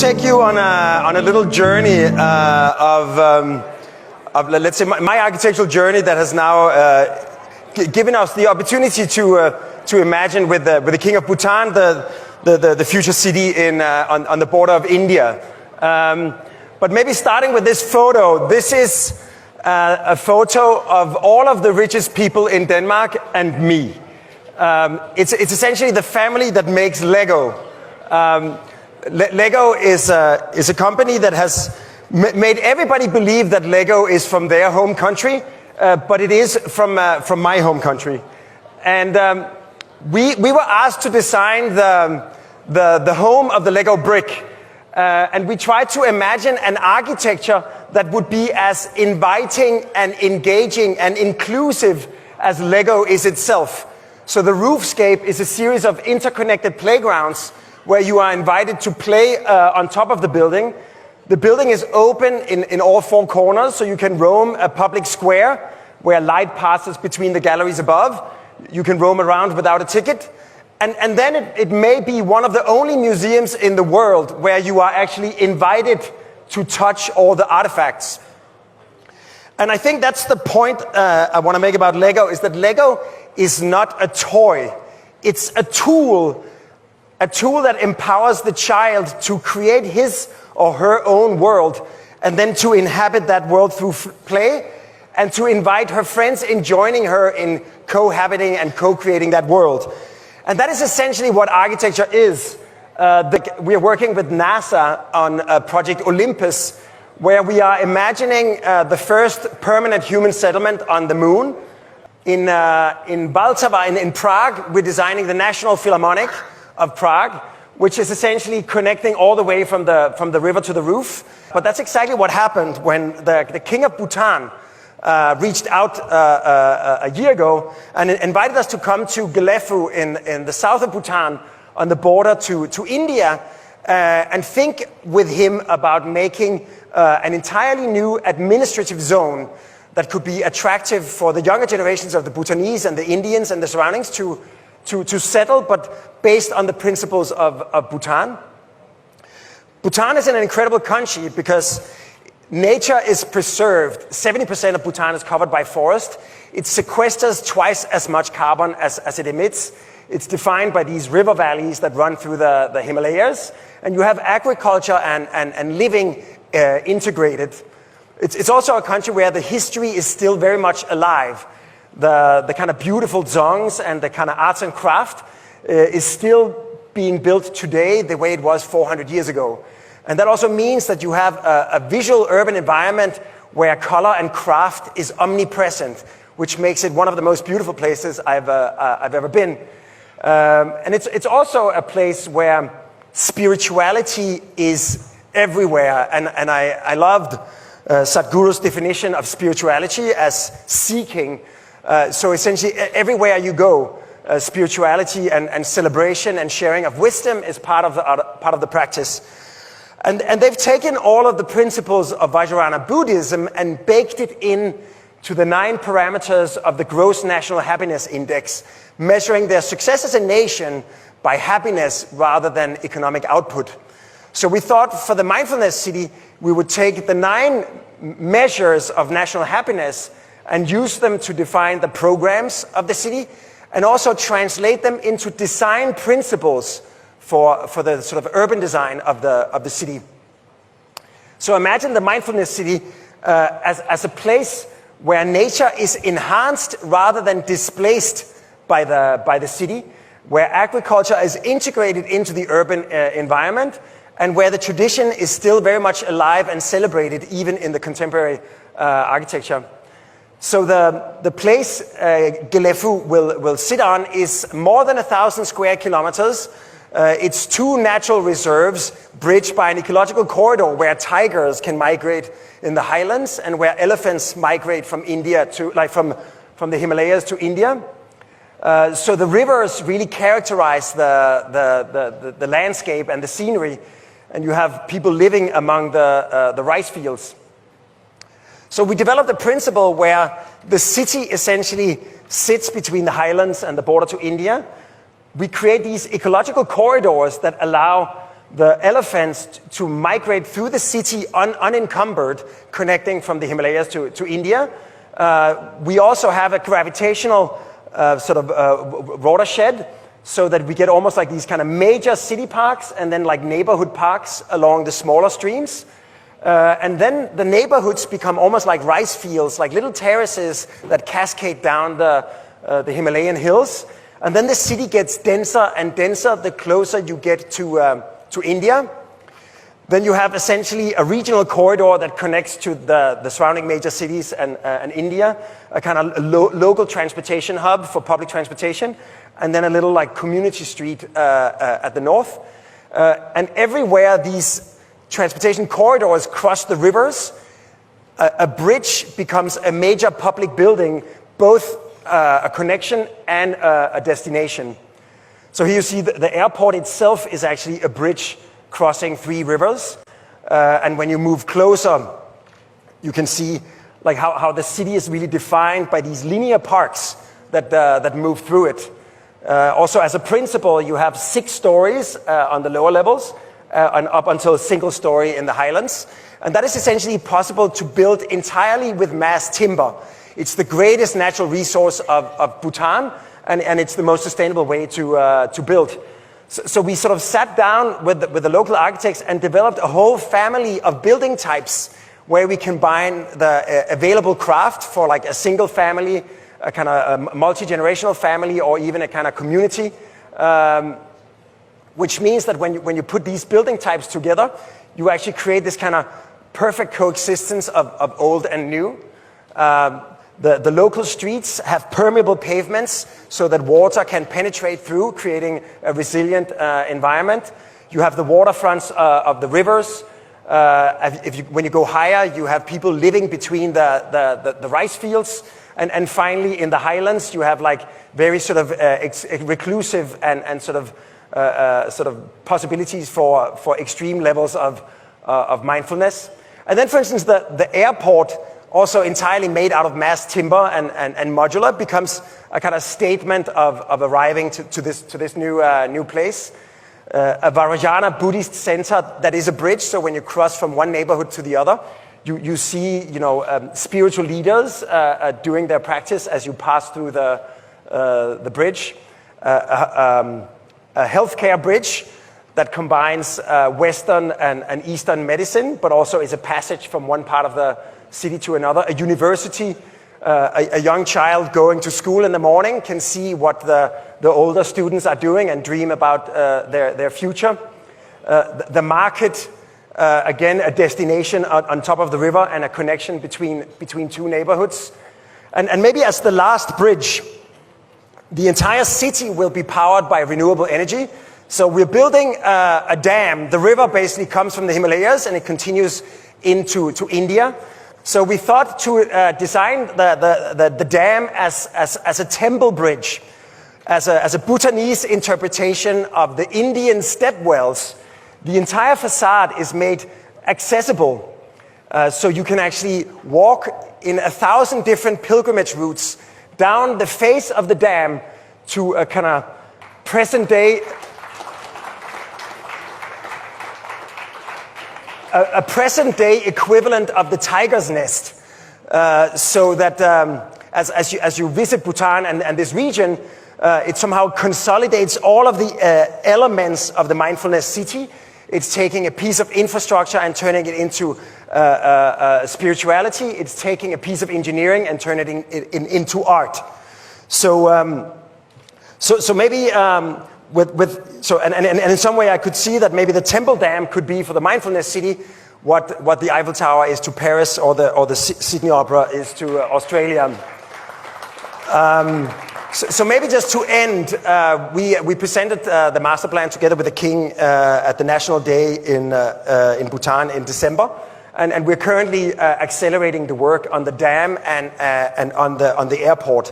take you on a little journey of let's say my architectural journey that has now given us the opportunity to imagine with the King of Bhutan the future city on the border of India. But maybe starting with this photo, this is a photo of all of the richest people in Denmark and me. It's essentially the family that makes Lego. Lego is a company that has made everybody believe that Lego is from their home country, but it is from my home country. And we were asked to design the home of the Lego brick. And we tried to imagine an architecture that would be as inviting and engaging and inclusive as Lego is itself. So the roofscape is a series of interconnected playgrounds where you are invited to play on top of the building. The building is open in all four corners, so you can roam a public square where light passes between the galleries above. You can roam around without a ticket. And then it may be one of the only museums in the world where you are actually invited to touch all the artifacts. And I think that's the point I want to make about Lego, is that Lego is not a toy. It's a tool that empowers the child to create his or her own world, and then to inhabit that world through play, and to invite her friends in joining her in cohabiting and co-creating that world. And that is essentially what architecture is. We are working with NASA on Project Olympus, where we are imagining the first permanent human settlement on the moon. In Baltava, in Prague, we're designing the National Philharmonic of Prague, which is essentially connecting all the way from the river to the roof. But that's exactly what happened when the King of Bhutan reached out a year ago and invited us to come to Galefu in the south of Bhutan on the border to India and think with him about making an entirely new administrative zone that could be attractive for the younger generations of the Bhutanese and the Indians and the surroundings to settle, but based on the principles of Bhutan. Bhutan is an incredible country because nature is preserved. 70% of Bhutan is covered by forest. It sequesters twice as much carbon as it emits. It's defined by these river valleys that run through the Himalayas. And you have agriculture and living integrated. It's also a country where the history is still very much alive. The kind of beautiful dzongs and the kind of arts and craft is still being built today the way it was 400 years ago. And that also means that you have a visual urban environment where color and craft is omnipresent, which makes it one of the most beautiful places I've ever been. And it's also a place where spirituality is everywhere. And I loved Sadhguru's definition of spirituality as seeking. So essentially, everywhere you go, spirituality and celebration and sharing of wisdom is part of the practice. And they've taken all of the principles of Vajrayana Buddhism and baked it into the 9 parameters of the Gross National Happiness Index, measuring their success as a nation by happiness rather than economic output. So we thought for the Mindfulness City, we would take the 9 measures of national happiness and use them to define the programs of the city, and also translate them into design principles for the sort of urban design of the city. So imagine the Mindfulness City as a place where nature is enhanced rather than displaced by the city, where agriculture is integrated into the urban environment, and where the tradition is still very much alive and celebrated even in the contemporary architecture. So the place Galefu will sit on is more than 1,000 square kilometers. It's 2 natural reserves bridged by an ecological corridor where tigers can migrate in the highlands and where elephants migrate from India from the Himalayas to India. So the rivers really characterize the landscape and the scenery, and you have people living among the rice fields. So we developed a principle where the city essentially sits between the highlands and the border to India. We create these ecological corridors that allow the elephants to migrate through the city unencumbered, connecting from the Himalayas to India. We also have a gravitational watershed, so that we get almost like these kind of major city parks and then like neighborhood parks along the smaller streams. And then the neighborhoods become almost like rice fields, like little terraces that cascade down the Himalayan hills. And then the city gets denser and denser the closer you get to India. Then you have essentially a regional corridor that connects to the surrounding major cities and India, a kind of local transportation hub for public transportation, and then a little like community street at the north. And everywhere these transportation corridors cross the rivers, a bridge becomes a major public building, both a connection and a destination. So here you see the airport itself is actually a bridge crossing 3 rivers. And when you move closer, you can see like how the city is really defined by these linear parks that move through it. Also, as a principle, you have 6 stories on the lower levels and up until a single story in the highlands. And that is essentially possible to build entirely with mass timber. It's the greatest natural resource of Bhutan, and it's the most sustainable way to build. So we sort of sat down with the local architects and developed a whole family of building types where we combine the available craft for like a single family, a kind of a multi-generational family, or even a kind of community, which means that when you put these building types together, you actually create this kind of perfect coexistence of old and new. The local streets have permeable pavements so that water can penetrate through, creating a resilient environment. You have the waterfronts of the rivers. When you go higher, you have people living between the rice fields. And finally, in the highlands, you have like very sort of reclusive and sort of possibilities for extreme levels of mindfulness. And then, for instance, the airport, also entirely made out of mass timber and modular, becomes a kind of statement of arriving to this new place. A Vajrayana Buddhist center that is a bridge, so when you cross from one neighborhood to the other, you see spiritual leaders doing their practice as you pass through the bridge. A healthcare bridge that combines Western and Eastern medicine, but also is a passage from one part of the city to another. A university, a young child going to school in the morning can see what the older students are doing and dream about their future. The market, again, a destination on top of the river and a connection between 2 neighborhoods. And maybe as the last bridge, the entire city will be powered by renewable energy. So we're building a dam. The river basically comes from the Himalayas and it continues into India. So we thought to design the dam as a temple bridge, as a Bhutanese interpretation of the Indian step wells. The entire facade is made accessible, so you can actually walk in 1,000 different pilgrimage routes down the face of the dam to a kind of present day equivalent of the tiger's nest, so that as you visit Bhutan and this region, it somehow consolidates all of the elements of the mindfulness city. It's taking a piece of infrastructure and turning it into spirituality. It's taking a piece of engineering and turning it into art. So maybe and in some way I could see that maybe the temple dam could be for the mindfulness city what the Eiffel Tower is to Paris or the Sydney Opera is to Australia. So maybe just to end, we presented the master plan together with the king at the National Day in Bhutan in December, and we're currently accelerating the work on the dam and on the airport.